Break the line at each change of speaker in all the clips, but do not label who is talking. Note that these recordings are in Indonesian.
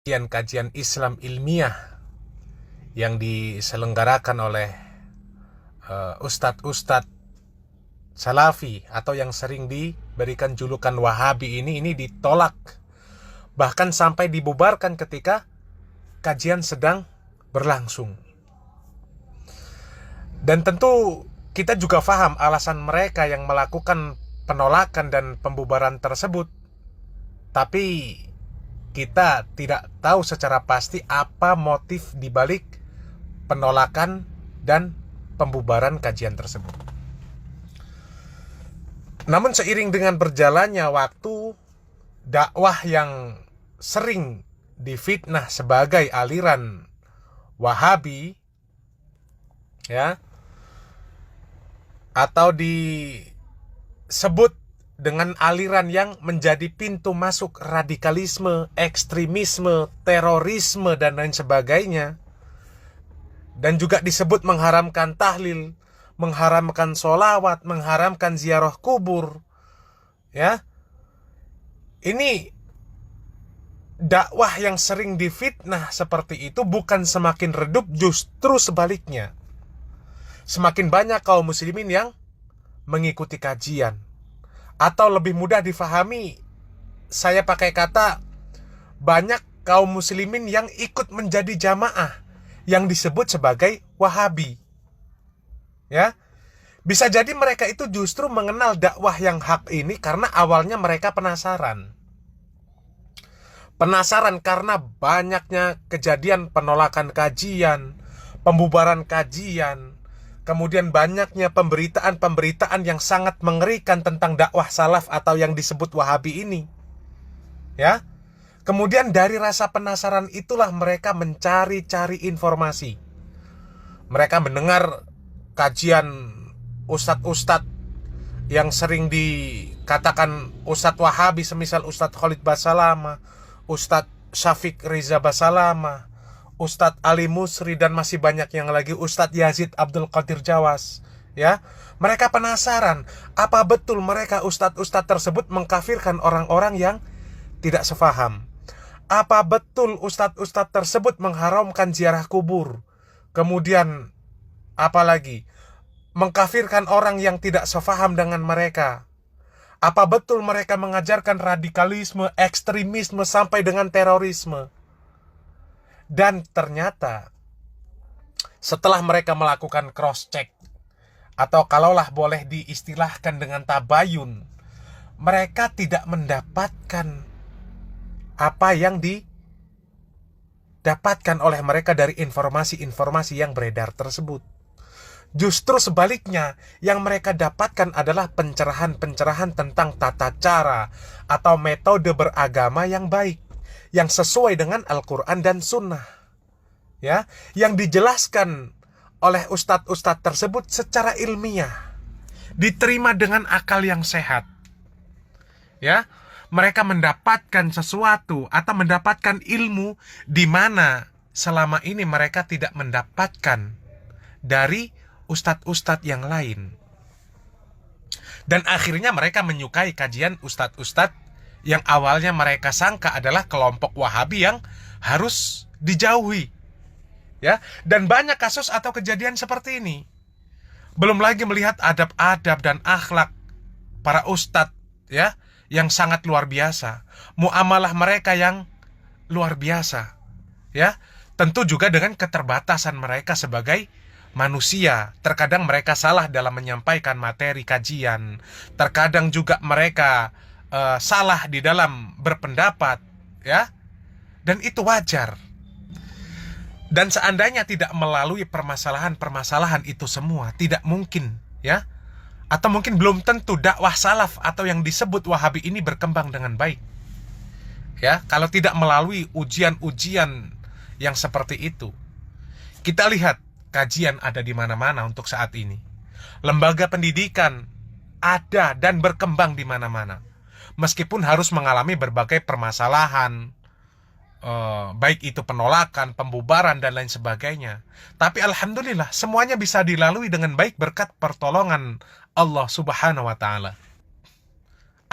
kajian Islam ilmiah yang diselenggarakan oleh ustadz-ustadz Salafi atau yang sering diberikan julukan Wahabi ini ditolak, bahkan sampai dibubarkan ketika kajian sedang berlangsung. Dan tentu kita juga paham alasan mereka yang melakukan penolakan dan pembubaran tersebut, tapi kita tidak tahu secara pasti apa motif dibalik penolakan dan pembubaran kajian tersebut. Namun seiring dengan berjalannya waktu, dakwah yang sering difitnah sebagai aliran Wahabi, ya, atau disebut dengan aliran yang menjadi pintu masuk radikalisme, ekstremisme, terorisme, dan lain sebagainya, dan juga disebut mengharamkan tahlil, mengharamkan sholawat, mengharamkan ziarah kubur, ya. Ini dakwah yang sering difitnah seperti itu bukan semakin redup, justru sebaliknya. Semakin banyak kaum muslimin yang mengikuti kajian. Atau lebih mudah difahami, saya pakai kata banyak kaum muslimin yang ikut menjadi jamaah yang disebut sebagai Wahabi. Ya, bisa jadi mereka itu justru mengenal dakwah yang hak ini karena awalnya mereka penasaran. Penasaran karena banyaknya kejadian penolakan kajian, pembubaran kajian, kemudian banyaknya pemberitaan-pemberitaan yang sangat mengerikan tentang dakwah salaf atau yang disebut Wahabi ini. Ya. Kemudian dari rasa penasaran itulah mereka mencari-cari informasi. Mereka mendengar kajian ustadz-ustadz yang sering dikatakan ustadz Wahabi, semisal Ustadz Khalid Basalamah, Ustadz Syafiq Riza Basalamah, Ustadz Ali Musri, dan masih banyak yang lagi, Ustadz Yazid Abdul Qadir Jawas, ya. Mereka penasaran, apa betul mereka ustadz-ustadz tersebut mengkafirkan orang-orang yang tidak sefaham? Apa betul ustadz-ustadz tersebut mengharamkan ziarah kubur? Kemudian apalagi mengkafirkan orang yang tidak sefaham dengan mereka? Apa betul mereka mengajarkan radikalisme, ekstremisme, sampai dengan terorisme? Dan ternyata setelah mereka melakukan cross check, atau kalaulah boleh diistilahkan dengan tabayun, mereka tidak mendapatkan apa yang didapatkan oleh mereka dari informasi-informasi yang beredar tersebut. Justru sebaliknya, yang mereka dapatkan adalah pencerahan-pencerahan tentang tata cara atau metode beragama yang baik, yang sesuai dengan Al-Quran dan Sunnah, ya, yang dijelaskan oleh ustadz-ustadz tersebut secara ilmiah, diterima dengan akal yang sehat, ya. Mereka mendapatkan sesuatu atau mendapatkan ilmu di mana selama ini mereka tidak mendapatkan dari ustadz-ustadz yang lain. Dan akhirnya mereka menyukai kajian ustadz-ustadz yang awalnya mereka sangka adalah kelompok Wahabi yang harus dijauhi, ya. Dan banyak kasus atau kejadian seperti ini. Belum lagi melihat adab-adab dan akhlak para ustadz, ya, yang sangat luar biasa, muamalah mereka yang luar biasa, ya. Tentu juga dengan keterbatasan mereka sebagai manusia. Terkadang mereka salah dalam menyampaikan materi kajian. Terkadang juga mereka salah di dalam berpendapat, ya. Dan itu wajar. Dan seandainya tidak melalui permasalahan-permasalahan itu semua, tidak mungkin, ya. Atau mungkin belum tentu dakwah salaf atau yang disebut Wahabi ini berkembang dengan baik, ya, kalau tidak melalui ujian-ujian yang seperti itu. Kita lihat kajian ada di mana-mana untuk saat ini. Lembaga pendidikan ada dan berkembang di mana-mana. Meskipun harus mengalami berbagai permasalahan, baik itu penolakan, pembubaran, dan lain sebagainya. Tapi alhamdulillah semuanya bisa dilalui dengan baik berkat pertolongan Allah Subhanahu wa Ta'ala.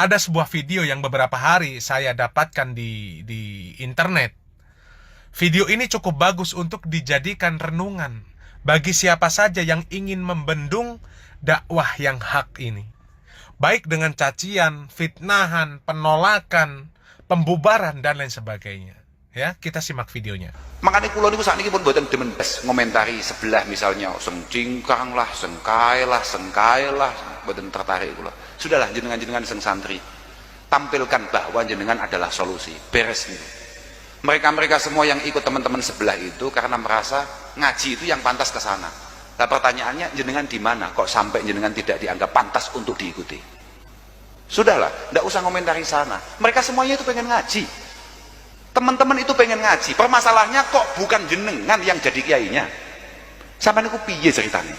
Ada sebuah video yang beberapa hari saya dapatkan di internet. Video ini cukup bagus untuk dijadikan renungan bagi siapa saja yang ingin membendung dakwah yang hak ini. Baik dengan cacian, fitnahan, penolakan, pembubaran, dan lain sebagainya. Ya, kita simak videonya.
Makanya kula niku sakniki pun mboten demen ngomentari sebelah misalnya seng cingkrang lah, seng kae lah, mboten tertarik kula. Sudahlah jenengan-jenengan seng santri. Tampilkan bahwa jenengan adalah solusi. Beres nih. Mereka-mereka semua yang ikut teman-teman sebelah itu karena merasa ngaji itu yang pantas ke sana. Nah pertanyaannya, jenengan di mana kok sampai jenengan tidak dianggap pantas untuk diikuti? Sudahlah, tidak usah ngomentari sana. Mereka semuanya itu pengen ngaji. Teman-teman itu pengen ngaji. Permasalahannya kok bukan jenengan yang jadi kiainya. Sampai niku piye ceritanya?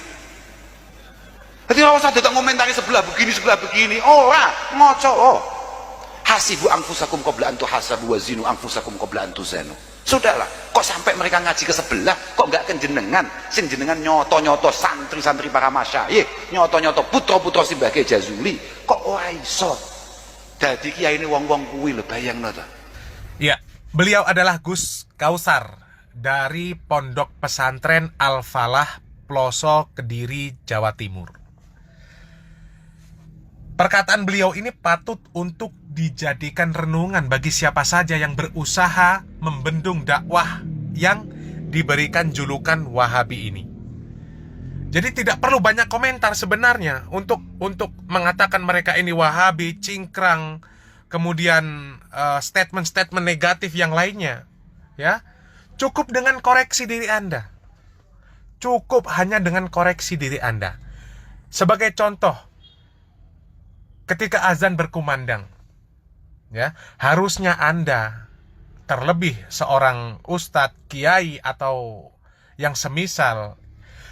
Jadi ora usah datang ngomentari sebelah begini. Ora, ngoco. Oh. Hasibu anfusakum qabla an tuhasabu wa zinu anfusakum qabla an tuzanu. Sudahlah, kok sampai mereka ngaji ke sebelah, kok enggak ke jenengan? Sing jenengan nyoto-nyoto santri-santri para masyayikh, nyoto-nyoto putra-putra Simbah Jazuli, kok ora iso? Dadi kiai ini wong-wong kuwi lho, bayangno ta.
Ya, beliau adalah Gus Kausar dari Pondok Pesantren Al-Falah, Ploso, Kediri, Jawa Timur. Perkataan beliau ini patut untuk dijadikan renungan bagi siapa saja yang berusaha membendung dakwah yang diberikan julukan Wahabi ini. Jadi tidak perlu banyak komentar sebenarnya untuk mengatakan mereka ini Wahabi, cingkrang, kemudian statement-statement negatif yang lainnya. Ya, cukup dengan koreksi diri Anda. Cukup hanya dengan koreksi diri Anda. Sebagai contoh, ketika azan berkumandang, ya, harusnya Anda, terlebih seorang ustadz, kiai, atau yang semisal,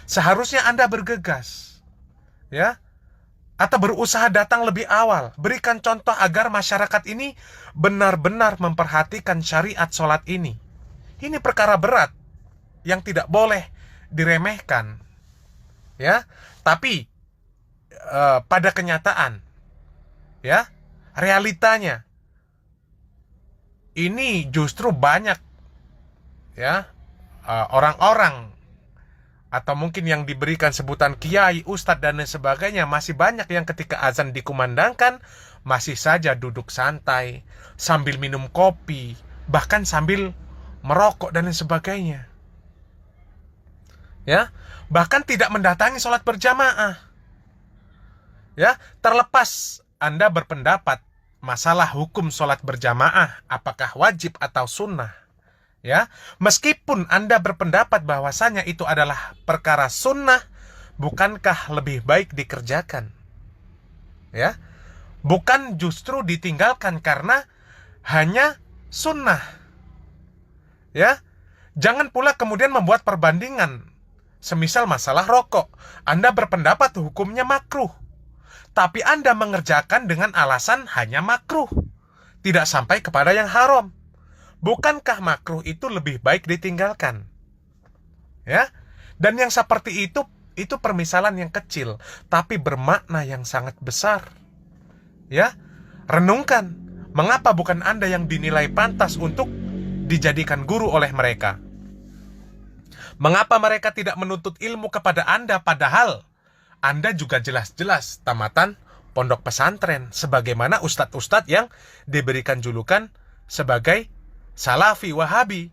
seharusnya Anda bergegas, ya, atau berusaha datang lebih awal. Berikan contoh agar masyarakat ini benar-benar memperhatikan syariat sholat ini. Ini perkara berat yang tidak boleh diremehkan, ya. Tapi pada kenyataan, ya, realitanya ini justru banyak, ya, orang-orang atau mungkin yang diberikan sebutan kiai, ustadz, dan lain sebagainya, masih banyak yang ketika azan dikumandangkan masih saja duduk santai sambil minum kopi, bahkan sambil merokok dan lain sebagainya, ya, bahkan tidak mendatangi sholat berjamaah. Ya, terlepas Anda berpendapat masalah hukum sholat berjamaah, apakah wajib atau sunnah, ya, meskipun Anda berpendapat bahwasanya itu adalah perkara sunnah, bukankah lebih baik dikerjakan? Ya, bukan justru ditinggalkan karena hanya sunnah. Ya, jangan pula kemudian membuat perbandingan. Semisal masalah rokok, Anda berpendapat hukumnya makruh, tapi Anda mengerjakan dengan alasan hanya makruh, tidak sampai kepada yang haram. Bukankah makruh itu lebih baik ditinggalkan? Ya, dan yang seperti itu permisalan yang kecil, tapi bermakna yang sangat besar. Ya, renungkan, mengapa bukan Anda yang dinilai pantas untuk dijadikan guru oleh mereka? Mengapa mereka tidak menuntut ilmu kepada Anda, padahal Anda juga jelas-jelas tamatan pondok pesantren, sebagaimana ustadz-ustadz yang diberikan julukan sebagai Salafi, Wahabi.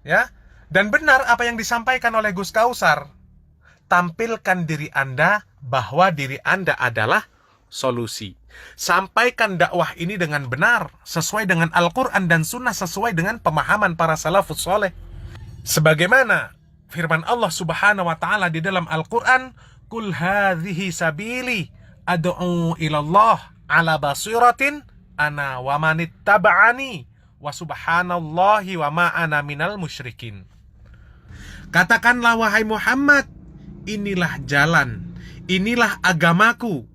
Ya, dan benar apa yang disampaikan oleh Gus Kausar. Tampilkan diri Anda bahwa diri Anda adalah solusi. Sampaikan dakwah ini dengan benar, sesuai dengan Al-Quran dan Sunnah, sesuai dengan pemahaman para salafus soleh. Sebagaimana firman Allah Subhanahu wa ta'ala di dalam Al-Quran, Kul hadhihi sabili ad'u ilallah ala basiratin ana wa manittaba'ani wa subhanallahi wa ma ana minal musyrikin. Katakanlah wahai Muhammad, inilah jalan, inilah agamaku,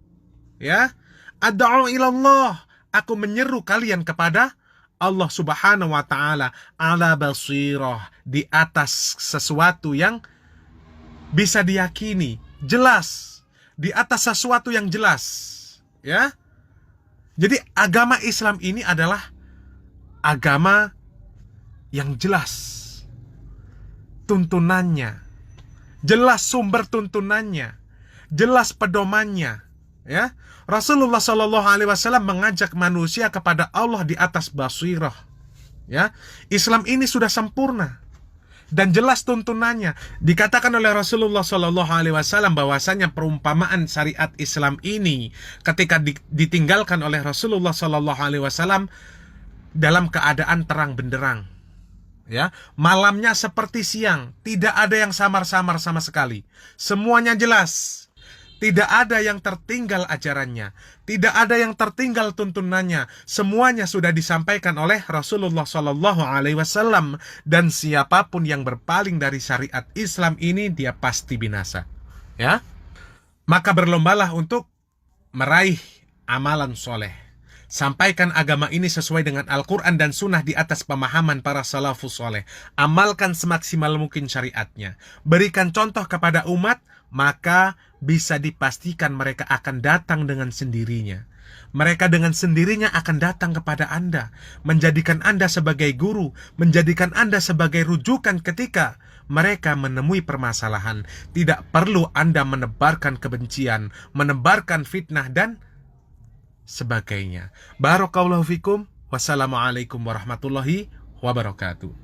ya, ad'u ilallah, aku menyeru kalian kepada Allah Subhanahu wa ta'ala ala basirah, di atas sesuatu yang bisa diyakini, jelas, di atas sesuatu yang jelas, ya. Jadi agama Islam ini adalah agama yang jelas tuntunannya, jelas sumber tuntunannya, jelas pedomannya. Ya, Rasulullah Shallallahu Alaihi Wasallam mengajak manusia kepada Allah di atas basirah. Ya, Islam ini sudah sempurna dan jelas tuntunannya. Dikatakan oleh Rasulullah Shallallahu Alaihi Wasallam bahwasanya perumpamaan syariat Islam ini ketika ditinggalkan oleh Rasulullah Shallallahu Alaihi Wasallam dalam keadaan terang benderang. Ya, malamnya seperti siang, tidak ada yang samar-samar sama sekali. Semuanya jelas. Tidak ada yang tertinggal ajarannya, tidak ada yang tertinggal tuntunannya. Semuanya sudah disampaikan oleh Rasulullah Shallallahu Alaihi Wasallam, dan siapapun yang berpaling dari syariat Islam ini dia pasti binasa. Ya, maka berlombalah untuk meraih amalan soleh. Sampaikan agama ini sesuai dengan Al-Quran dan Sunnah di atas pemahaman para salafus soleh. Amalkan semaksimal mungkin syariatnya. Berikan contoh kepada umat, maka bisa dipastikan mereka akan datang dengan sendirinya. Mereka dengan sendirinya akan datang kepada Anda, menjadikan Anda sebagai guru, menjadikan Anda sebagai rujukan ketika mereka menemui permasalahan. Tidak perlu Anda menebarkan kebencian, menebarkan fitnah dan sebagainya. Barakallahu fikum. Wassalamualaikum warahmatullahi wabarakatuh.